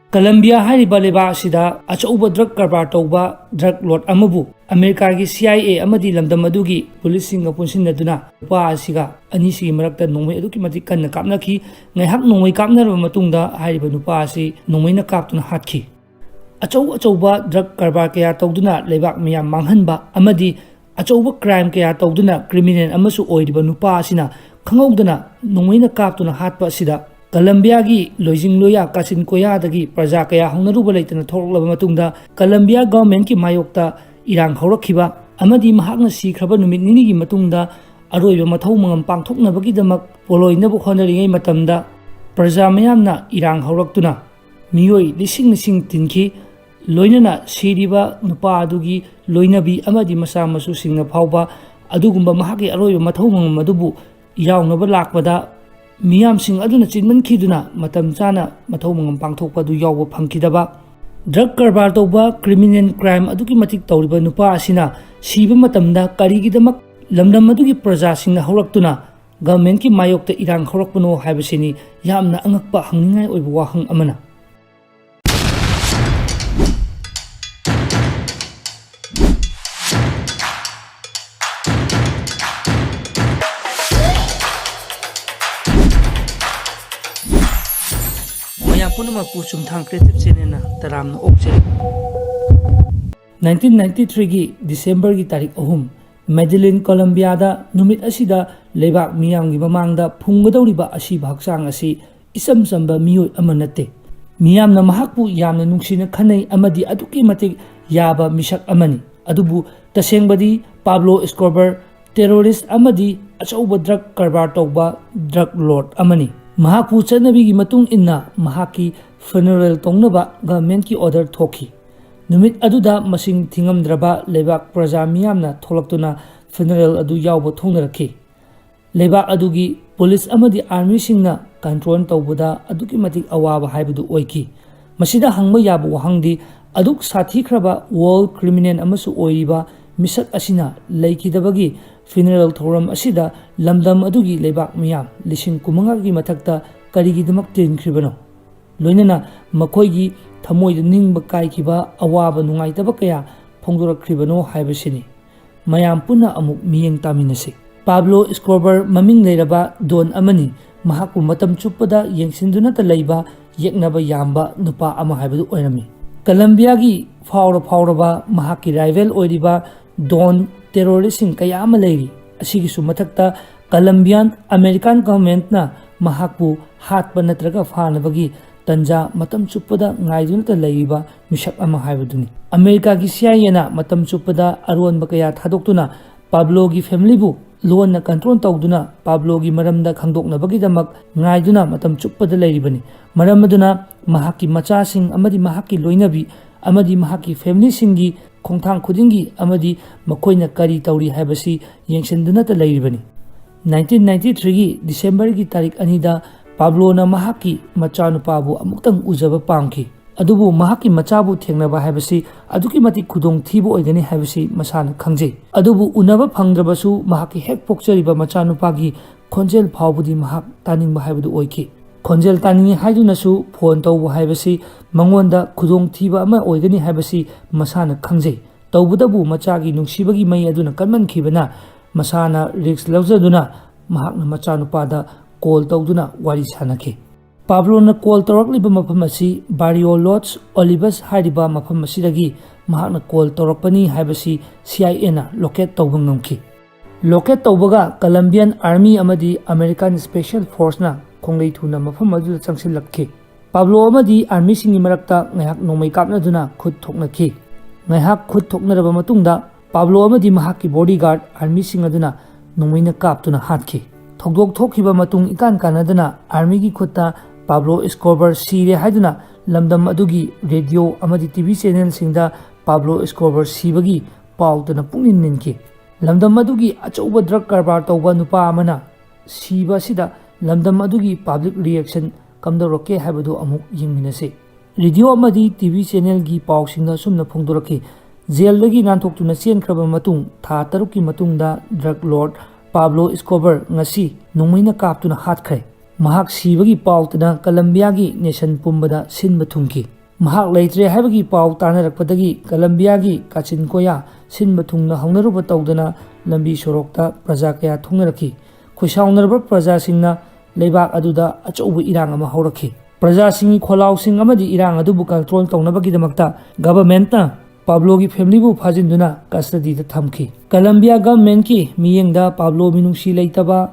Columbia ꯍꯥꯏꯔꯤꯕ ꯂꯩꯕꯥꯛ ꯑꯁꯤꯗ ꯑꯆꯧꯕ ꯗ꯭ꯔꯒ ꯀꯔꯕꯥꯔ ꯇꯧꯕ ꯗ꯭ꯔꯒ ꯂꯣꯔꯗ ꯑꯃꯕꯨ ꯑꯃꯦꯔꯤꯀꯥꯒꯤ CIA ꯑꯃꯗꯤ ꯂꯝꯗꯝ ꯑꯗꯨꯒꯤ ꯄꯨꯂꯤꯁꯁꯤꯡꯒ ꯄꯨꯟꯁꯤꯟꯅꯗꯨꯅ ꯅꯨꯄꯥ ꯑꯁꯤꯒ ꯑꯅꯤꯁꯤꯒꯤ ꯃꯔꯛꯇ ꯅꯣꯡꯃꯩ ꯑꯗꯨꯛꯀꯤ ꯃꯇꯤꯛ ꯀꯟꯅ ꯀꯥꯞꯅꯈꯤ꯫ ꯉꯥꯏꯍꯥꯛ ꯅꯣꯡꯃꯩ ꯀꯥꯞꯅꯔꯕ ꯃꯇꯨꯡꯗ ꯍꯥꯏꯔꯤꯕ ꯅꯨꯄꯥ ꯑꯁꯤ ꯅꯣꯡꯃꯩꯅ ꯀꯥꯞꯇꯨꯅ ꯍꯥꯠꯈꯤ꯫ ꯑꯆꯧꯕ ꯗ꯭ꯔꯒ ꯀꯔꯕꯥꯔ ꯀꯌꯥ ꯇꯧꯗꯨꯅ ꯂꯩꯕꯥꯛ ꯃꯤꯌꯥꯝ ꯃꯥꯡꯍꯟꯕ ꯑꯃꯗꯤ ꯑꯆꯧꯕ ꯀ꯭ꯔꯥꯏꯝ ꯀꯌꯥ ꯇꯧꯗꯨꯅ ꯀ꯭ꯔꯤꯃꯤꯅꯦꯜ ꯑꯃꯁꯨ ꯑꯣꯏꯔꯤꯕ ꯅꯨꯄꯥ ꯑꯁꯤꯅ ꯈꯪꯍꯧꯗꯅ ꯅꯣꯡꯃꯩꯅ ꯀꯥꯞꯇꯨꯅ ꯍꯥꯠꯄ ꯑꯁꯤꯗ ꯀꯂꯝꯕꯤꯌꯥꯒꯤ ꯂꯣꯏꯖꯤꯡ ꯂꯣꯌꯥ ꯀꯥꯆꯤꯟ ꯀꯣꯌꯥꯗꯒꯤ ꯄ꯭ꯔꯖꯥ ꯀꯌꯥ ꯍꯧꯅꯔꯨꯕ ꯂꯩꯇꯅ ꯊꯣꯛꯂꯛꯂꯕ ꯃꯇꯨꯡꯗ ꯀꯂꯝꯕꯤꯌꯥ ꯒꯚꯔꯟꯃꯦꯟꯠꯀꯤ ꯃꯥꯌꯣꯛꯇ ꯏꯔꯥꯡ ꯍꯧꯔꯛꯈꯤꯕ ꯑꯃꯗꯤ ꯃꯍꯥꯛꯅ ꯁꯤꯈ꯭ꯔꯕ ꯅꯨꯃꯤꯠ ꯅꯤꯅꯤꯒꯤ ꯃꯇꯨꯡꯗ ꯑꯔꯣꯏꯕ ꯃꯊꯧ ꯃꯉꯝ ꯄꯥꯡꯊꯣꯛꯅꯕꯒꯤꯗꯃꯛ ꯄꯣꯂꯣꯏꯅꯕ ꯍꯣꯠꯅꯔꯤꯉꯩ ꯃꯇꯝꯗ ꯄ꯭ꯔꯖꯥ ꯃꯌꯥꯝꯅ ꯏꯔꯥꯡ ꯍꯧꯔꯛꯇꯨꯅ ꯃꯤꯑꯣꯏ ꯂꯤꯁꯤꯡ ꯇꯤꯟꯈꯤ꯫ ꯂꯣꯏꯅꯅ ꯁꯤꯔꯤꯕ ꯅꯨꯄꯥ ꯑꯗꯨꯒꯤ ꯂꯣꯏꯅꯕꯤ ꯑꯃꯗꯤ ꯃꯆꯥ ꯃꯁꯨꯁꯤꯡꯅ ꯐꯥꯎꯕ ꯑꯗꯨꯒꯨꯝꯕ ꯃꯍꯥꯛꯀꯤ ꯑꯔꯣꯏꯕ ꯃꯊꯧ ꯃꯉꯝ ꯑꯗꯨꯕꯨ ꯌꯥꯎꯅꯕ ꯂꯥꯛꯄꯗ ꯃꯤꯌꯥꯝꯁꯤꯡ ꯑꯗꯨꯅ ꯆꯤꯟꯃꯟꯈꯤꯗꯨꯅ ꯃꯇꯝ ꯆꯥꯅ ꯃꯊꯧ ꯃꯉꯝ ꯄꯥꯡꯊꯣꯛꯄ ꯑꯗꯨ ꯌꯥꯎꯕ ꯐꯪꯈꯤꯗꯕ ꯗ꯭ꯔꯒ ꯀꯔꯕꯥꯔ ꯇꯧꯕ ꯀ꯭ꯔꯤꯃꯤꯅꯦꯜ ꯀ꯭ꯔꯥꯏꯝ ꯑꯗꯨꯛꯀꯤ ꯃꯇꯤꯛ ꯇꯧꯔꯤꯕ ꯅꯨꯄꯥ ꯑꯁꯤꯅ ꯁꯤꯕ ꯃꯇꯝꯗ ꯀꯔꯤꯒꯤꯗꯃꯛ ꯂꯝꯗꯝ ꯑꯗꯨꯒꯤ ꯄ꯭ꯔꯖꯥꯁꯤꯡꯅ ꯍꯧꯔꯛꯇꯨꯅ ꯒꯚꯔꯟꯃꯦꯟꯠꯀꯤ ꯃꯥꯌꯣꯛꯇ ꯏꯔꯥꯡ ꯍꯧꯔꯛꯄꯅꯣ ꯍꯥꯏꯕꯁꯤꯅꯤ ꯌꯥꯝꯅ ꯑꯉꯛꯄ ꯍꯪꯅꯤꯡꯉꯥꯏ ꯑꯣꯏꯕ ꯋꯥꯍꯪ ꯑꯃꯅ꯫ ꯃꯌꯥꯝ ꯄꯨꯝꯅꯃꯛꯄꯨ ꯆꯨꯝꯊꯥꯡ ꯀ꯭ꯔꯤꯌꯦꯇꯤꯚ ꯆꯦꯅꯦꯜꯅ ꯇꯔꯥꯝꯅ ꯑꯣꯛꯆꯔꯤ꯫ 1993ꯒꯤ ꯗꯤꯁꯦꯝꯕꯔꯒꯤ ꯇꯥꯔꯤꯛ 3 ꯃꯦꯗꯦꯂꯤꯟ ꯀꯣꯂꯝꯕꯤꯌꯥꯗ ꯅꯨꯃꯤꯠ ꯑꯁꯤꯗ ꯂꯩꯕꯥꯛ ꯃꯤꯌꯥꯝꯒꯤ ꯃꯃꯥꯡꯗ ꯐꯨꯡꯒꯗꯧꯔꯤꯕ ꯑꯁꯤꯕ ꯍꯛꯆꯥꯡ ꯑꯁꯤ ꯏꯆꯝ ꯆꯝꯕ ꯃꯤꯑꯣꯏ ꯑꯃ ꯅꯠꯇꯦ꯫ ꯃꯤꯌꯥꯝꯅ ꯃꯍꯥꯛꯄꯨ ꯌꯥꯝꯅ ꯅꯨꯡꯁꯤꯅ ꯈꯟꯅꯩ ꯑꯃꯗꯤ ꯑꯗꯨꯛꯀꯤ ꯃꯇꯤꯛ ꯌꯥꯕ ꯃꯤꯁꯛ ꯑꯃꯅꯤ꯫ ꯑꯗꯨꯕꯨ ꯇꯁꯦꯡꯕꯗꯤ ꯄꯥꯕ꯭ꯂꯣ ꯏꯁꯀꯣꯕꯔ ꯇꯦꯔꯣꯔꯤꯁꯠ ꯑꯃꯗꯤ ꯑꯆꯧꯕ ꯗ꯭ꯔꯒ ꯀꯔꯕꯥꯔ ꯇꯧꯕ ꯗ꯭ꯔꯒ ꯂꯣꯔꯗ ꯑꯃꯅꯤ꯫ ꯃꯍꯥꯛꯄꯨ ꯆꯠꯅꯕꯤꯒꯤ ꯃꯇꯨꯡ ꯏꯟꯅ ꯃꯍꯥꯛꯀꯤ ꯐ꯭ꯌꯨꯅꯔꯦꯜ ꯇꯧꯅꯕ ꯒꯚꯔꯟꯃꯦꯟꯠꯀꯤ ꯑꯣꯔꯗꯔ ꯊꯣꯛꯈꯤ꯫ ꯅꯨꯃꯤꯠ ꯑꯗꯨꯗ ꯃꯁꯤꯡ ꯊꯤꯉꯝꯗ꯭ꯔꯕ ꯂꯩꯕꯥꯛ ꯄ꯭ꯔꯖꯥ ꯃꯤꯌꯥꯝꯅ ꯊꯣꯛꯂꯛꯇꯨꯅ ꯐ꯭ꯌꯨꯅꯔꯦꯜ ꯑꯗꯨ ꯌꯥꯎꯕ ꯊꯣꯛꯅꯔꯛꯈꯤ꯫ ꯂꯩꯕꯥꯛ ꯑꯗꯨꯒꯤ ꯄꯨꯂꯤꯁ ꯑꯃꯗꯤ ꯑꯥꯔꯃꯤꯁꯤꯡꯅ ꯀꯟꯇ꯭ꯔꯣꯜ ꯇꯧꯕꯗ ꯑꯗꯨꯛꯀꯤ ꯃꯇꯤꯛ ꯑꯋꯥꯕ ꯍꯥꯏꯕꯗꯨ ꯑꯣꯏꯈꯤ꯫ ꯃꯁꯤꯗ ꯍꯪꯕ ꯌꯥꯕ ꯋꯥꯍꯪꯗꯤ ꯑꯗꯨꯛ ꯁꯥꯊꯤꯈ꯭ꯔꯕ ꯋꯥꯔꯜꯗ ꯀ꯭ꯔꯤꯃꯤꯅꯦꯜ ꯑꯃꯁꯨ ꯑꯣꯏꯔꯤꯕ ꯃꯤꯁꯛ ꯑꯁꯤꯅ ꯂꯩꯈꯤꯗꯕꯒꯤ ꯐ꯭ꯌꯨꯅꯔꯦꯜ ꯊꯧꯔꯝ ꯑꯁꯤꯗ ꯂꯝꯗꯝ ꯑꯗꯨꯒꯤ ꯂꯩꯕꯥꯛ ꯃꯤꯌꯥꯝ 50,000ꯒꯤ ꯃꯊꯛꯇ ꯀꯔꯤꯒꯤꯗꯃꯛ ꯇꯤꯟꯈ꯭ꯔꯤꯕꯅꯣ? ꯂꯣꯏꯅꯅ ꯃꯈꯣꯏꯒꯤ ꯊꯃꯣꯏꯗ ꯅꯤꯡꯕ ꯀꯥꯏꯈꯤꯕ ꯑꯋꯥꯕ ꯅꯨꯡꯉꯥꯏꯇꯕ ꯀꯌꯥ ꯐꯣꯡꯗꯣꯔꯛꯈ꯭ꯔꯤꯕꯅꯣ ꯍꯥꯏꯕꯁꯤꯅꯤ꯫ ꯃꯌꯥꯝ ꯄꯨꯟꯅ ꯑꯃꯨꯛ ꯃꯤꯠꯌꯦꯡ ꯇꯥꯃꯤꯟꯅꯁꯤ꯫ ꯄꯥꯕ꯭ꯂꯣ ꯏꯁꯀꯣꯕꯔ ꯃꯃꯤꯡ ꯂꯩꯔꯕ ꯗꯣꯟ ꯑꯃꯅꯤ꯫ ꯃꯍꯥꯛꯄꯨ ꯃꯇꯝ ꯆꯨꯞꯄꯗ ꯌꯦꯡꯁꯤꯟꯗꯨꯅꯇ ꯂꯩꯕ ꯌꯦꯛꯅꯕ ꯌꯥꯝꯕ ꯅꯨꯄꯥ ꯑꯃ ꯍꯥꯏꯕꯗꯨ ꯑꯣꯏꯔꯝꯃꯤ꯫ ꯀꯂꯝꯕꯤꯌꯥꯒꯤ ꯐꯥꯎꯔꯕ ꯃꯍꯥꯛꯀꯤ ꯔꯥꯏꯚꯦꯜ ꯑꯣꯏꯔꯤꯕ ꯗꯣꯟ ꯇꯦꯔꯣꯔꯤꯁꯁꯤꯡ ꯀꯌꯥ ꯑꯃ ꯂꯩꯔꯤ꯫ ꯑꯁꯤꯒꯤꯁꯨ ꯃꯊꯛꯇ ꯀꯂꯝꯕꯤꯌꯥꯟ ꯑꯃꯦꯔꯤꯀꯥꯟ ꯒꯚꯔꯟꯃꯦꯟꯠꯅ ꯃꯍꯥꯛꯄꯨ ꯍꯥꯠꯄ ꯅꯠꯇ꯭ꯔꯒ ꯐꯥꯅꯕꯒꯤ ꯇꯟꯖꯥ ꯃꯇꯝ ꯆꯨꯞꯄꯗ ꯉꯥꯏꯗꯨꯅꯇ ꯂꯩꯔꯤꯕ ꯃꯤꯁꯛ ꯑꯃ ꯍꯥꯏꯕꯗꯨꯅꯤ꯫ ꯑꯃꯦꯔꯤꯀꯥꯒꯤ CIAꯅ ꯃꯇꯝ ꯆꯨꯞꯄꯗ ꯑꯔꯣꯟꯕꯀꯌꯥ ꯊꯥꯗꯣꯛꯇꯨꯅ ꯄꯥꯕ꯭ꯂꯣꯒꯤ ꯐꯦꯃꯤꯂꯤꯕꯨ ꯂꯣꯟꯅ ꯀꯟꯇ꯭ꯔꯣꯜ ꯇꯧꯗꯨꯅ ꯄꯥꯕ꯭ꯂꯣꯒꯤ ꯃꯔꯝꯗ ꯈꯪꯗꯣꯛꯅꯕꯒꯤꯗꯃꯛ ꯉꯥꯏꯗꯨꯅ ꯃꯇꯝ ꯆꯨꯞꯄꯗ ꯂꯩꯔꯤꯕꯅꯤ꯫ ꯃꯔꯝ ꯑꯗꯨꯅ ꯃꯍꯥꯛꯀꯤ ꯃꯆꯥꯁꯤꯡ ꯑꯃꯗꯤ ꯃꯍꯥꯛꯀꯤ ꯂꯣꯏꯅꯕꯤ ꯑꯃꯗꯤ ꯃꯍꯥꯛꯀꯤ ꯐꯦꯃꯤꯂꯤꯁꯤꯡꯒꯤ ꯈꯣꯡꯊꯥꯡ ꯈꯨꯗꯤꯡꯒꯤ ꯑꯃꯗꯤ ꯃꯈꯣꯏꯅ ꯀꯔꯤ ꯇꯧꯔꯤ ꯍꯥꯏꯕꯁꯤ ꯌꯦꯡꯁꯤꯟꯗꯨꯅꯇ ꯂꯩꯔꯤꯕꯅꯤ꯫ 1993ꯒꯤ ꯗꯤꯁꯦꯝꯕꯔꯒꯤ ꯇꯥꯔꯤꯛ 2ꯗ ꯄꯥꯕ꯭ꯂꯣꯅ ꯃꯍꯥꯛꯀꯤ ꯃꯆꯥꯅꯨꯄꯥꯕꯨ ꯑꯃꯨꯛꯇꯪ ꯎꯖꯕ ꯄꯥꯝꯈꯤ꯫ ꯑꯗꯨꯕꯨ ꯃꯍꯥꯛꯀꯤ ꯃꯆꯥꯕꯨ ꯊꯦꯡꯅꯕ ꯍꯥꯏꯕꯁꯤ ꯑꯗꯨꯛꯀꯤ ꯃꯇꯤꯛ ꯈꯨꯗꯣꯡꯊꯤꯕ ꯑꯣꯏꯒꯅꯤ ꯍꯥꯏꯕꯁꯤ ꯃꯁꯥꯅ ꯈꯪꯖꯩ꯫ ꯑꯗꯨꯕꯨ ꯎꯅꯕ ꯐꯪꯗ꯭ꯔꯕꯁꯨ ꯃꯍꯥꯛꯀꯤ ꯍꯦꯛ ꯄꯣꯛꯆꯔꯤꯕ ꯃꯆꯥꯅꯨꯄꯥꯒꯤ ꯈꯣꯟꯖꯦꯜ ꯐꯥꯎꯕꯗꯤ ꯃꯍꯥꯛ ꯇꯥꯅꯤꯡꯕ ꯍꯥꯏꯕꯗꯨ ꯑꯣꯏꯈꯤ꯫ ꯈꯣꯟꯖꯦꯜ ꯇꯥꯅꯤꯡꯉꯤ ꯍꯥꯏꯗꯨꯅꯁꯨ ꯐꯣꯟ ꯇꯧꯕ ꯍꯥꯏꯕꯁꯤ ꯃꯉꯣꯟꯗ ꯈꯨꯗꯣꯡꯊꯤꯕ ꯑꯃ ꯑꯣꯏꯒꯅꯤ ꯍꯥꯏꯕꯁꯤ ꯃꯁꯥꯅ ꯈꯪꯖꯩ꯫ ꯇꯧꯕꯇꯕꯨ ꯃꯆꯥꯒꯤ ꯅꯨꯡꯁꯤꯕꯒꯤ ꯃꯩ ꯑꯗꯨꯅ ꯀꯟꯃꯟꯈꯤꯕꯅ ꯃꯁꯥꯅ ꯔꯤꯁꯛ ꯂꯧꯖꯗꯨꯅ ꯃꯍꯥꯛꯅ ꯃꯆꯥꯅꯨꯄꯥꯗ ꯀꯣꯜ ꯇꯧꯗꯨꯅ ꯋꯥꯔꯤ ꯁꯥꯅꯈꯤ꯫ ꯄꯥꯕ꯭ꯂꯣꯅ ꯀꯣꯜ ꯇꯧꯔꯛꯂꯤꯕ ꯃꯐꯝ ꯑꯁꯤ ꯕꯥꯔꯤꯑꯣ ꯂꯣꯁ ꯑꯣꯂꯤꯚꯁ ꯍꯥꯏꯔꯤꯕ ꯃꯐꯝ ꯑꯁꯤꯗꯒꯤ ꯃꯍꯥꯛꯅ ꯀꯣꯜ ꯇꯧꯔꯛꯄꯅꯤ ꯍꯥꯏꯕꯁꯤ CIAꯅ ꯂꯣꯀꯦꯠ ꯇꯧꯕ ꯉꯝꯈꯤ꯫ ꯂꯣꯀꯦꯠ ꯇꯧꯕꯒ ꯀꯂꯝꯕꯤꯌꯟ ꯑꯥꯔꯃꯤ ꯑꯃꯗꯤ ꯑꯃꯦꯔꯤꯀꯥꯟ ꯁ꯭ꯄꯦꯁꯤꯑꯦꯜ ꯐꯣꯔꯁꯅ ꯈꯣꯡꯂꯩ ꯊꯨꯅ ꯃꯐꯝ ꯑꯗꯨꯗ ꯆꯪꯁꯤꯜꯂꯛꯈꯤ꯫ ꯄꯥꯕ꯭ꯂꯣ ꯑꯃꯗꯤ ꯑꯥꯔꯃꯤꯁꯤꯡꯒꯤ ꯃꯔꯛꯇ ꯉꯥꯏꯍꯥꯛ ꯅꯣꯡꯃꯩ ꯀꯥꯞꯅꯗꯨꯅ ꯈꯨꯠ ꯊꯣꯛꯅꯈꯤ꯫ ꯉꯥꯏꯍꯥꯛ ꯈꯨꯠ ꯊꯣꯛꯅꯔꯕ ꯃꯇꯨꯡꯗ ꯄꯥꯕ꯭ꯂꯣ ꯑꯃꯗꯤ ꯃꯍꯥꯛꯀꯤ ꯕꯣꯗꯤꯒꯥꯔꯗ ꯑꯥꯔꯃꯤꯁꯤꯡ ꯑꯗꯨꯅ ꯅꯣꯡꯃꯩꯅ ꯀꯥꯞꯇꯨꯅ ꯍꯥꯠꯈꯤ꯫ ꯊꯧꯗꯣꯛ ꯊꯣꯛꯈꯤꯕ ꯃꯇꯨꯡ ꯏꯀꯥꯟ ꯀꯥꯟꯅꯗꯅ ꯑꯥꯔꯃꯤꯒꯤ ꯈꯨꯠꯇ ꯄꯥꯕ꯭ꯂꯣ ꯏꯁꯀꯣꯕꯔ ꯁꯤꯔꯦ ꯍꯥꯏꯗꯨꯅ ꯂꯝꯗꯝ ꯑꯗꯨꯒꯤ ꯔꯦꯗꯤꯑꯣ ꯑꯃꯗꯤ TV ꯆꯦꯅꯦꯜꯁꯤꯡꯗ ꯄꯥꯕ꯭ꯂꯣ ꯏꯁꯀꯣꯕꯔ ꯁꯤꯕꯒꯤ ꯄꯥꯎꯇꯅ ꯄꯨꯛꯅꯤꯡ ꯅꯤꯟꯈꯤ꯫ ꯂꯝꯗꯝ ꯑꯗꯨꯒꯤ ꯑꯆꯧꯕ ꯗ꯭ꯔꯒ ꯀꯔꯕꯥꯔ ꯇꯧꯕ ꯅꯨꯄꯥ ꯑꯃꯅ ꯁꯤꯕ ꯑꯁꯤꯗ ꯂꯝꯗꯝ ꯑꯗꯨꯒꯤ ꯄꯕ꯭ꯂꯤꯛ ꯔꯤꯑꯦꯛꯁꯟ ꯀꯝꯗꯧꯔꯛꯀꯦ ꯍꯥꯏꯕꯗꯨ ꯑꯃꯨꯛ ꯌꯦꯡꯃꯤꯟꯅꯁꯤ꯫ ꯔꯦꯗꯤꯑꯣ ꯑꯃꯗꯤ TV ꯆꯦꯅꯦꯜꯒꯤ ꯄꯥꯎꯁꯤꯡꯗ ꯑꯁꯨꯝꯅ ꯐꯣꯡꯗꯣꯔꯛꯈꯤ꯫ ꯖꯦꯜꯗꯒꯤ ꯅꯥꯟꯊꯣꯛꯇꯨꯅ ꯆꯦꯟꯈ꯭ꯔꯕ ꯃꯇꯨꯡ ꯊꯥ 6ꯀꯤ ꯃꯇꯨꯡꯗ ꯗ꯭ꯔꯒ ꯂꯣꯔꯗ ꯄꯥꯕ꯭ꯂꯣ ꯏꯁꯀꯣꯕꯔ ꯉꯁꯤ ꯅꯣꯡꯃꯩꯅ ꯀꯥꯞꯇꯨꯅ ꯍꯥꯠꯈ꯭ꯔꯦ꯫ ꯃꯍꯥꯛ ꯁꯤꯕꯒꯤ ꯄꯥꯎꯇꯅ ꯀꯂꯝꯕꯤꯌꯥꯒꯤ ꯅꯦꯁꯟ ꯄꯨꯝꯕꯗ ꯁꯤꯟꯕ ꯊꯨꯡꯈꯤ꯫ ꯃꯍꯥꯛ ꯂꯩꯇ꯭ꯔꯦ ꯍꯥꯏꯕꯒꯤ ꯄꯥꯎ ꯇꯥꯅꯔꯛꯄꯗꯒꯤ ꯀꯂꯝꯕꯤꯌꯥꯒꯤ ꯀꯥꯆꯤꯟ ꯀꯣꯌꯥ ꯁꯤꯟꯕ ꯊꯨꯡꯅ ꯍꯧꯅꯔꯨꯕ ꯇꯧꯗꯅ ꯂꯝꯕꯤ ꯁꯣꯔꯣꯛꯇ ꯄ꯭ꯔꯖꯥ ꯀꯌꯥ ꯊꯨꯡꯅꯔꯛꯈꯤ꯫ ꯈꯨꯠꯁꯥꯎꯅꯔꯕ ꯄ꯭ꯔꯖꯥꯁꯤꯡꯅ ꯂꯩꯕꯥꯛ ꯑꯗꯨꯗ ꯑꯆꯧꯕ ꯏꯔꯥꯡ ꯑꯃ ꯍꯧꯔꯛꯈꯤ꯫ ꯄ꯭ꯔꯖꯥꯁꯤꯡꯒꯤ ꯈꯣꯜꯂꯥꯎꯁꯤꯡ ꯑꯃꯗꯤ ꯏꯔꯥꯡ ꯑꯗꯨꯕꯨ ꯀꯟꯇ꯭ꯔꯣꯜ ꯇꯧꯅꯕꯒꯤꯗꯃꯛꯇ ꯒꯚꯔꯟꯃꯦꯟꯠꯅ ꯄꯥꯕ꯭ꯂꯣꯒꯤ ꯐꯦꯃꯤꯂꯤꯕꯨ ꯐꯥꯖꯤꯟꯗꯨꯅ ꯀꯁꯇꯗꯤꯗ ꯊꯝꯈꯤ꯫ ꯀꯂꯝꯕꯤꯌꯥ ꯒꯚꯔꯟꯃꯦꯟꯠꯀꯤ ꯃꯤꯠꯌꯦꯡꯗ ꯄꯥꯕ꯭ꯂꯣ ꯃꯤꯅꯨꯡꯁꯤ ꯂꯩꯇꯕ,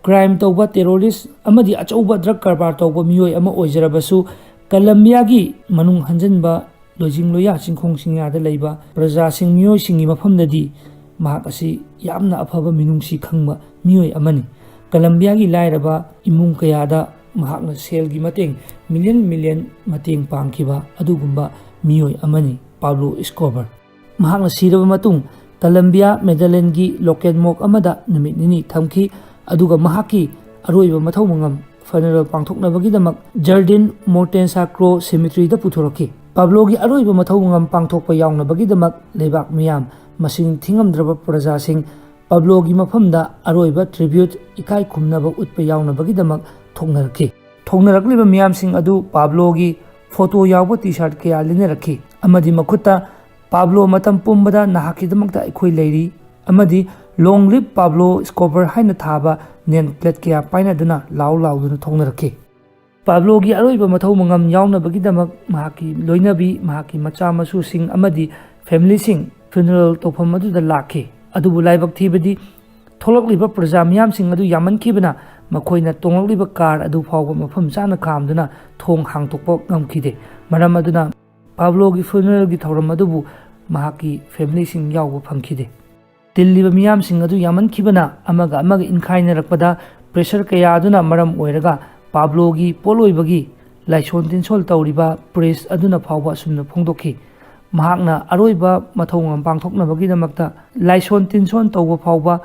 ꯀ꯭ꯔꯥꯏꯝ ꯇꯧꯕ ꯇꯦꯔꯣꯔꯤꯁ ꯑꯃꯗꯤ ꯑꯆꯧꯕ ꯗ꯭ꯔꯒ ꯀꯔꯕꯥꯔ ꯇꯧꯕ ꯃꯤꯑꯣꯏ ꯑꯃ ꯑꯣꯏꯖꯔꯕꯁꯨ ꯀꯂꯝꯕꯤꯌꯥꯒꯤ ꯃꯅꯨꯡ ꯍꯟꯖꯤꯟꯕ ꯂꯣꯏꯖꯤꯡ ꯂꯣꯌꯥ ꯆꯤꯡꯈꯣꯡ ꯆꯤꯡꯌꯥꯗ ꯂꯩꯕ ꯄ꯭ꯔꯖꯥꯁꯤꯡ ꯃꯤꯑꯣꯏꯁꯤꯡꯒꯤ ꯃꯐꯝꯗꯗꯤ ꯃꯍꯥꯛ ꯑꯁꯤ ꯌꯥꯝꯅ ꯑꯐꯕ ꯃꯤꯅꯨꯡꯁꯤ ꯈꯪꯕ ꯃꯤꯑꯣꯏ ꯑꯃꯅꯤ꯫ ꯀꯂꯝꯕꯤꯌꯥꯒꯤ ꯂꯥꯏꯔꯕ ꯏꯃꯨꯡ ꯀꯌꯥꯗ ꯃꯍꯥꯛꯅ ꯁꯦꯜꯒꯤ ꯃꯇꯦꯡ ꯃꯤꯂꯤꯌꯟ ꯃꯇꯦꯡ ꯄꯥꯡꯈꯤꯕ ꯑꯗꯨꯒꯨꯝꯕ ꯃꯤꯑꯣꯏ ꯑꯃꯅꯤ ꯄꯥꯕ꯭ꯂꯣ ꯏꯁꯀꯣꯕꯔ꯫ ꯃꯍꯥꯛꯅ ꯁꯤꯔꯕ ꯃꯇꯨꯡ ꯀꯂꯝꯕꯤꯌꯥ ꯃꯦꯗꯂꯦꯟꯒꯤ ꯂꯣꯀꯦꯜ ꯃꯣꯔgue ꯑꯃꯗ ꯅꯨꯃꯤꯠ 2 ꯊꯝꯈꯤ ꯑꯗꯨꯒ ꯃꯍꯥꯛꯀꯤ ꯑꯔꯣꯏꯕ ꯃꯊꯧ ꯃꯉꯝ ꯐꯅꯔꯦꯜ ꯄꯥꯡꯊꯣꯛꯅꯕꯒꯤꯗꯃꯛ ꯖꯔꯗꯤꯟ ꯃꯣꯔꯇꯦꯟꯁꯥ ꯀ꯭ꯔꯣ ꯁꯦꯃꯤꯇ꯭ꯔꯤꯗ ꯄꯨꯊꯣꯔꯛꯈꯤ꯫ ꯄꯥꯕ꯭ꯂꯣꯒꯤ ꯑꯔꯣꯏꯕ ꯃꯊꯧ ꯃꯉꯝ ꯄꯥꯡꯊꯣꯛꯄ ꯌꯥꯎꯅꯕꯒꯤꯗꯃꯛ ꯂꯩꯕꯥꯛ ꯃꯤꯌꯥꯝ ꯃꯁꯤꯡ ꯊꯤꯉꯝꯗ꯭ꯔꯕ ꯄ꯭ꯔꯖꯥꯁꯤꯡ ꯄꯥꯕ꯭ꯂꯣꯒꯤ ꯃꯐꯝꯗ ꯑꯔꯣꯏꯕ ꯇ꯭ꯔꯤꯕ꯭ꯌꯨꯠ ꯏꯀꯥꯏ ꯈꯨꯝꯅꯕ ꯎꯠꯄ ꯌꯥꯎꯅꯕꯒꯤꯗꯃꯛ ꯊꯣꯛꯅꯔꯛꯈꯤ꯫ ꯊꯣꯛꯅꯔꯛꯂꯤꯕ ꯃꯤꯌꯥꯝꯁꯤꯡ ꯑꯗꯨ ꯄꯥꯕ꯭ꯂꯣꯒꯤ ꯐꯣꯇꯣ ꯌꯥꯎꯕ ꯇꯤ-ꯁꯥꯔꯠ ꯀꯌꯥ ꯂꯤꯠꯅꯔꯛꯈꯤ ꯑꯃꯗꯤ ꯃꯈꯨꯠꯇ "ꯄꯥꯕ꯭ꯂꯣ ꯃꯇꯝ ꯄꯨꯝꯕꯗ ꯅꯍꯥꯛꯀꯤꯗꯃꯛꯇ ꯑꯩꯈꯣꯏ ꯂꯩꯔꯤ" ꯑꯃꯗꯤ "ꯂꯣꯡ ꯂꯤꯚ ꯄꯥꯕ꯭ꯂꯣ ꯏꯁꯀꯣꯕꯔ" ꯍꯥꯏꯅ ꯊꯥꯕ ꯅꯦꯝ ꯄ꯭ꯂꯦꯠ ꯀꯌꯥ ꯄꯥꯏꯅꯗꯨꯅ ꯂꯥꯎꯗꯨꯅ ꯊꯣꯛꯅꯔꯛꯈꯤ꯫ ꯄꯥꯕ꯭ꯂꯣꯒꯤ ꯑꯔꯣꯏꯕ ꯃꯊꯧ ꯃꯉꯝ ꯌꯥꯎꯅꯕꯒꯤꯗꯃꯛ ꯃꯍꯥꯛꯀꯤ ꯂꯣꯏꯅꯕꯤ, ꯃꯍꯥꯛꯀꯤ ꯃꯆꯥ ꯃꯁꯨꯁꯤꯡ ꯑꯃꯗꯤ ꯐꯦꯃꯤꯂꯤꯁꯤꯡ ꯐ꯭ꯌꯨꯅꯔꯦꯜ ꯇꯧꯐꯝ ꯑꯗꯨꯗ ꯂꯥꯛꯈꯤ꯫ ꯑꯗꯨꯕꯨ ꯂꯥꯏꯕꯛ ꯊꯤꯕꯗꯤ ꯊꯣꯛꯂꯛꯂꯤꯕ ꯄ꯭ꯔꯖꯥ ꯃꯤꯌꯥꯝꯁꯤꯡ ꯑꯗꯨ ꯌꯥꯝꯃꯟꯈꯤꯕꯅ ꯃꯈꯣꯏꯅ ꯇꯣꯡꯂꯛꯂꯤꯕ ꯀꯥꯔ ꯑꯗꯨ ꯐꯥꯎꯕ ꯃꯐꯝ ꯆꯥꯅ ꯈꯥꯝꯗꯨꯅ ꯊꯣꯡ ꯍꯥꯡꯗꯣꯛꯄ ꯉꯝꯈꯤꯗꯦ꯫ ꯃꯔꯝ ꯑꯗꯨꯅ ꯄꯥꯕ꯭ꯂꯣꯒꯤ ꯐ꯭ꯌꯨꯅꯔꯦꯜꯒꯤ ꯊꯧꯔꯝ ꯑꯗꯨꯕꯨ ꯃꯍꯥꯛꯀꯤ ꯐꯦꯃꯤꯂꯤꯁꯤꯡ ꯌꯥꯎꯕ ꯐꯪꯈꯤꯗꯦ꯫ ꯇꯤꯜꯂꯤꯕ ꯃꯤꯌꯥꯝꯁꯤꯡ ꯑꯗꯨ ꯌꯥꯝꯃꯟꯈꯤꯕꯅ ꯑꯃꯒ ꯑꯃꯒ ꯏꯟꯈꯥꯏꯅꯔꯛꯄꯗ ꯄ꯭ꯔꯦꯁꯔ ꯀꯌꯥ ꯑꯗꯨꯅ ꯃꯔꯝ ꯑꯣꯏꯔꯒ ꯄꯥꯕ꯭ꯂꯣꯒꯤ ꯄꯣꯠꯂꯣꯏꯕꯒꯤ ꯂꯥꯏꯁꯣꯟ ꯇꯤꯟꯁꯣꯜ ꯇꯧꯔꯤꯕ ꯄ꯭ꯔꯤꯁꯠ ꯑꯗꯨꯅ ꯐꯥꯎꯕ ꯑꯁꯨꯝꯅ ꯐꯣꯡꯗꯣꯛꯈꯤ꯫ ꯃꯍꯥꯛꯅ ꯑꯔꯣꯏꯕ ꯃꯊꯧ ꯃꯉꯝ ꯄꯥꯡꯊꯣꯛꯅꯕꯒꯤꯗꯃꯛꯇ ꯂꯥꯏꯁꯣꯟ ꯇꯤꯟꯁꯣꯟ ꯇꯧꯕ ꯐꯥꯎꯕ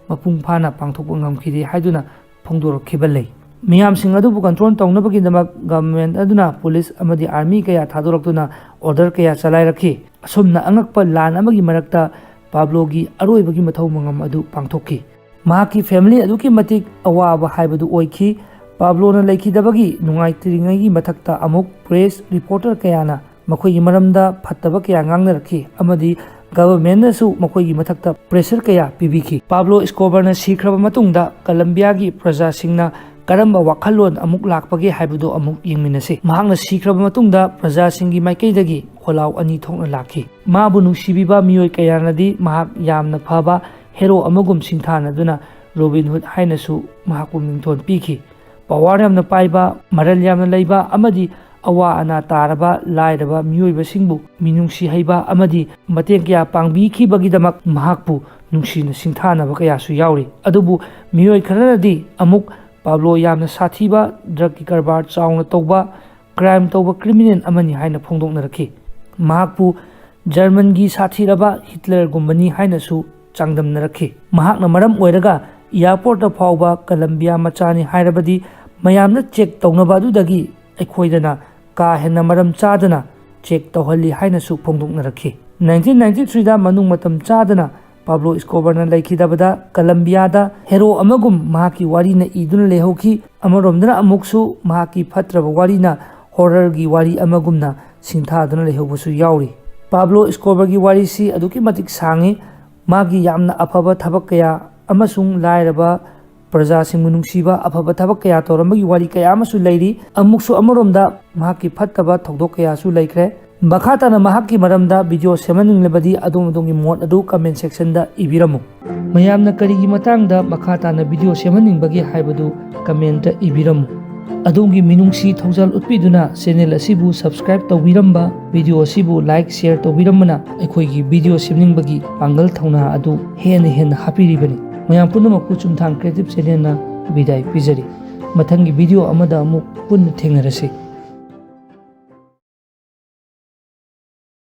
ꯃꯄꯨꯡ ꯐꯥꯅ ꯄꯥꯡꯊꯣꯛꯄ ꯉꯝꯈꯤꯗꯦ ꯍꯥꯏꯗꯨꯅ ꯐꯣꯡꯗꯣꯔꯛꯈꯤꯕ ꯂꯩ꯫ ꯃꯤꯌꯥꯝꯁꯤꯡ ꯑꯗꯨꯕꯨ ꯀꯟꯇ꯭ꯔꯣꯜ ꯇꯧꯅꯕꯒꯤꯗꯃꯛ ꯒꯚꯔꯟꯃꯦꯟꯠ ꯑꯗꯨꯅ ꯄꯨꯂꯤꯁ ꯑꯃꯗꯤ ꯑꯥꯔꯃꯤ ꯀꯌꯥ ꯊꯥꯗꯣꯔꯛꯇꯨꯅ ꯑꯣꯔꯗꯔ ꯀꯌꯥ ꯆꯂꯥꯏꯔꯛꯈꯤ꯫ ꯑꯁꯨꯝꯅ ꯑꯉꯛꯄ ꯂꯥꯟ ꯑꯃꯒꯤ ꯃꯔꯛꯇ ꯄꯥꯕ꯭ꯂꯣꯒꯤ ꯑꯔꯣꯏꯕꯒꯤ ꯃꯊꯧ ꯃꯉꯝ ꯑꯗꯨ ꯄꯥꯡꯊꯣꯛꯈꯤ꯫ ꯃꯍꯥꯛꯀꯤ ꯐꯦꯃꯤꯂꯤ ꯑꯗꯨꯛꯀꯤ ꯃꯇꯤꯛ ꯑꯋꯥꯕ ꯍꯥꯏꯕꯗꯨ ꯑꯣꯏꯈꯤ꯫ ꯄꯥꯕ꯭ꯂꯣꯅ ꯂꯩꯈꯤꯗꯕꯒꯤ ꯅꯨꯡꯉꯥꯏꯇ꯭ꯔꯤꯉꯩꯒꯤ ꯃꯊꯛꯇ ꯑꯃꯨꯛ ꯄ꯭ꯔꯦꯁ ꯔꯤꯄꯣꯔꯇꯔ ꯀꯌꯥꯅ ꯃꯈꯣꯏꯒꯤ ꯃꯔꯝꯗ ꯐꯠꯇꯕ ꯀꯌꯥ ꯉꯥꯡꯅꯔꯛꯈꯤ ꯑꯃꯗꯤ ꯒꯚꯔꯟꯃꯦꯟꯠꯅꯁꯨ ꯃꯈꯣꯏꯒꯤ ꯃꯊꯛꯇ ꯄ꯭ꯔꯦꯁꯔ ꯀꯌꯥ ꯄꯤꯕꯤꯈꯤ꯫ ꯄꯥꯕ꯭ꯂꯣ ꯏꯁꯀꯣꯕꯔꯅ ꯁꯤꯈ꯭ꯔꯕ ꯃꯇꯨꯡꯗ ꯀꯂꯝꯕꯤꯌꯥꯒꯤ ꯄ꯭ꯔꯖꯥꯁꯤꯡꯅ ꯀꯔꯝꯕ ꯋꯥꯈꯜꯂꯣꯟ ꯑꯃꯨꯛ ꯂꯥꯛꯄꯒꯦ ꯍꯥꯏꯕꯗꯨ ꯑꯃꯨꯛ ꯌꯦꯡꯃꯤꯟꯅꯁꯤ꯫ ꯃꯍꯥꯛꯅ ꯁꯤꯈ꯭ꯔꯕ ꯃꯇꯨꯡꯗ ꯄ꯭ꯔꯖꯥꯁꯤꯡꯒꯤ ꯃꯥꯏꯀꯩꯗꯒꯤ ꯈꯣꯜꯂꯥꯎ ꯑꯅꯤ ꯊꯣꯛꯅ ꯂꯥꯛꯈꯤ꯫ ꯃꯥꯕꯨ ꯅꯨꯡꯁꯤꯕꯤꯕ ꯃꯤꯑꯣꯏ ꯀꯌꯥꯅꯗꯤ ꯃꯍꯥꯛ ꯌꯥꯝꯅ ꯐꯕ ꯍꯦꯔꯣ ꯑꯃꯒꯨꯝ ꯁꯤꯡꯊꯥꯅꯗꯨꯅ ꯔꯣꯕꯤꯟ ꯍꯨꯗ ꯍꯥꯏꯅꯁꯨ ꯃꯍꯥꯛꯄꯨ ꯃꯤꯡꯊꯣꯟ ꯄꯤꯈꯤ꯫ ꯄꯋꯥꯔ ꯌꯥꯝꯅ ꯄꯥꯏꯕ, ꯃꯔꯜ ꯌꯥꯝꯅ ꯂꯩꯕ ꯑꯃꯗꯤ ꯑꯋꯥ ꯑꯅꯥ ꯇꯥꯔꯕ ꯂꯥꯏꯔꯕ ꯃꯤꯑꯣꯏꯕꯁꯤꯡꯕꯨ ꯃꯤꯅꯨꯡꯁꯤ ꯍꯩꯕ ꯑꯃꯗꯤ ꯃꯇꯦꯡ ꯀꯌꯥ ꯄꯥꯡꯕꯤꯈꯤꯕꯒꯤꯗꯃꯛ ꯃꯍꯥꯛꯄꯨ ꯅꯨꯡꯁꯤꯅ ꯁꯤꯡꯊꯥꯅꯕ ꯀꯌꯥꯁꯨ ꯌꯥꯎꯔꯤ꯫ ꯑꯗꯨꯕꯨ ꯃꯤꯑꯣꯏ ꯈꯔꯅꯗꯤ ꯑꯃꯨꯛ ꯄꯥꯕ꯭ꯂꯣ ꯌꯥꯝꯅ ꯁꯥꯊꯤꯕ, ꯗ꯭ꯔꯒꯀꯤ ꯀꯔꯕꯥꯔ ꯆꯥꯎꯅ ꯇꯧꯕ, ꯀ꯭ꯔꯥꯏꯝ ꯇꯧꯕ ꯀ꯭ꯔꯤꯃꯤꯅꯦꯜ ꯑꯃꯅꯤ ꯍꯥꯏꯅ ꯐꯣꯡꯗꯣꯛꯅꯔꯛꯈꯤ꯫ ꯃꯍꯥꯛꯄꯨ ꯖꯔꯃꯟꯒꯤ ꯁꯥꯊꯤꯔꯕ ꯍꯤꯠꯂꯔꯒꯨꯝꯕꯅꯤ ꯍꯥꯏꯅꯁꯨ ꯆꯥꯡꯗꯝꯅꯔꯛꯈꯤ꯫ ꯃꯍꯥꯛꯅ ꯃꯔꯝ ꯑꯣꯏꯔꯒ ꯏꯌꯥꯔꯄꯣꯔꯠꯇ ꯐꯥꯎꯕ ꯀꯂꯝꯕꯤꯌꯥ ꯃꯆꯥꯅꯤ ꯍꯥꯏꯔꯕꯗꯤ ꯃꯌꯥꯝꯅ ꯆꯦꯛ ꯇꯧꯅꯕ ꯑꯗꯨꯗꯒꯤ ꯑꯩꯈꯣꯏꯗꯅ ꯀꯥ ꯍꯦꯟꯅ ꯃꯔꯝ ꯆꯥꯗꯅ ꯆꯦꯛ ꯇꯧꯍꯜꯂꯤ ꯍꯥꯏꯅꯁꯨ ꯐꯣꯡꯗꯣꯛꯅꯔꯛꯈꯤ꯫ 1993ꯗ ꯃꯅꯨꯡ ꯃꯇꯝ ꯆꯥꯗꯅ ꯄꯥꯕ꯭ꯂꯣ ꯏꯁꯀꯣꯕꯔꯅ ꯂꯩꯈꯤꯗꯕꯗ ꯀꯂꯝꯕꯤꯌꯥꯗ ꯍꯦꯔꯣ ꯑꯃꯒꯨꯝ ꯃꯍꯥꯛꯀꯤ ꯋꯥꯔꯤꯅ ꯏꯗꯨꯅ ꯂꯩꯍꯧꯈꯤ꯫ ꯑꯃꯔꯣꯝꯗꯅ ꯑꯃꯨꯛꯁꯨ ꯃꯍꯥꯛꯀꯤ ꯐꯠꯇ꯭ꯔꯕ ꯋꯥꯔꯤꯅ ꯍꯣꯔꯔꯒꯤ ꯋꯥꯔꯤ ꯑꯃꯒꯨꯝꯅ ꯁꯤꯡꯊꯥꯗꯨꯅ ꯂꯩꯍꯧꯕꯁꯨ ꯌꯥꯎꯔꯤ꯫ ꯄꯥꯕ꯭ꯂꯣ ꯏꯁꯀꯣꯕꯔꯒꯤ ꯋꯥꯔꯤꯁꯤ ꯑꯗꯨꯛꯀꯤ ꯃꯇꯤꯛ ꯁꯥꯡꯉꯤ꯫ ꯃꯥꯒꯤ ꯌꯥꯝꯅ ꯑꯐꯕ ꯊꯕꯛ ꯀꯌꯥ ꯑꯃꯁꯨꯡ ꯂꯥꯏꯔꯕ ꯄ꯭ꯔꯖꯥꯁꯤꯡꯕꯨ ꯅꯨꯡꯁꯤꯕ ꯑꯐꯕ ꯊꯕꯛ ꯀꯌꯥ ꯇꯧꯔꯝꯕꯒꯤ ꯋꯥꯔꯤ ꯀꯌꯥ ꯑꯃꯁꯨ ꯂꯩꯔꯤ꯫ ꯑꯃꯨꯛꯁꯨ ꯑꯃꯔꯣꯝꯗ ꯃꯍꯥꯛꯀꯤ ꯐꯠꯇꯕ ꯊꯧꯗꯣꯛ ꯀꯌꯥꯁꯨ ꯂꯩꯈ꯭ꯔꯦ꯫ ꯃꯈꯥ ꯇꯥꯅ ꯃꯍꯥꯛꯀꯤ ꯃꯔꯝꯗ ꯚꯤꯗꯤꯑꯣ ꯁꯦꯝꯍꯟꯅꯤꯡꯂꯕꯗꯤ ꯑꯗꯣꯝꯒꯤ ꯃꯣꯠ ꯑꯗꯨ ꯀꯃꯦꯟꯠ ꯁꯦꯛꯁꯟꯗ ꯏꯕꯤꯔꯝꯃꯨ꯫ ꯃꯌꯥꯝꯅ ꯀꯔꯤꯒꯤ ꯃꯇꯥꯡꯗ ꯃꯈꯥ ꯇꯥꯅ ꯚꯤꯗꯤꯑꯣ ꯁꯦꯝꯍꯟꯅꯤꯡꯕꯒꯦ ꯍꯥꯏꯕꯗꯨ ꯀꯃꯦꯟꯠꯇ ꯏꯕꯤꯔꯝꯃꯨ꯫ ꯑꯗꯣꯝꯒꯤ ꯃꯤꯅꯨꯡꯁꯤ ꯊꯧꯖꯥꯜ ꯎꯠꯄꯤꯗꯨꯅ ꯆꯦꯅꯦꯜ ꯑꯁꯤꯕꯨ ꯁꯕꯁꯀ꯭ꯔꯥꯏꯕ ꯇꯧꯕꯤꯔꯝꯕ, ꯚꯤꯗꯤꯑꯣ ꯑꯁꯤꯕꯨ ꯂꯥꯏꯛ ꯁꯦꯌꯔ ꯇꯧꯕꯤꯔꯝꯕꯅ ꯑꯩꯈꯣꯏꯒꯤ ꯚꯤꯗꯤꯑꯣ ꯁꯦꯝꯅꯤꯡꯕꯒꯤ ꯄꯥꯡꯒꯜ ꯊꯧꯅꯥ ꯑꯗꯨ ꯍꯦꯟꯅ ꯍꯥꯞꯄꯤꯔꯤꯕꯅꯤ꯫ ꯃꯌꯥꯝ ꯄꯨꯝꯅꯃꯛꯄꯨ ꯆꯨꯝꯊꯥꯡ ꯀ꯭ꯔꯤꯌꯦꯇꯤꯚ ꯆꯦꯅꯦꯜꯅ ꯕꯤꯗꯥꯏ ꯄꯤꯖꯔꯤ꯫ ꯃꯊꯪꯒꯤ ꯚꯤꯗꯤꯑꯣ ꯑꯃꯗ ꯑꯃꯨꯛ ꯄꯨꯟꯅ ꯊꯦꯡꯅꯔꯁꯤ꯫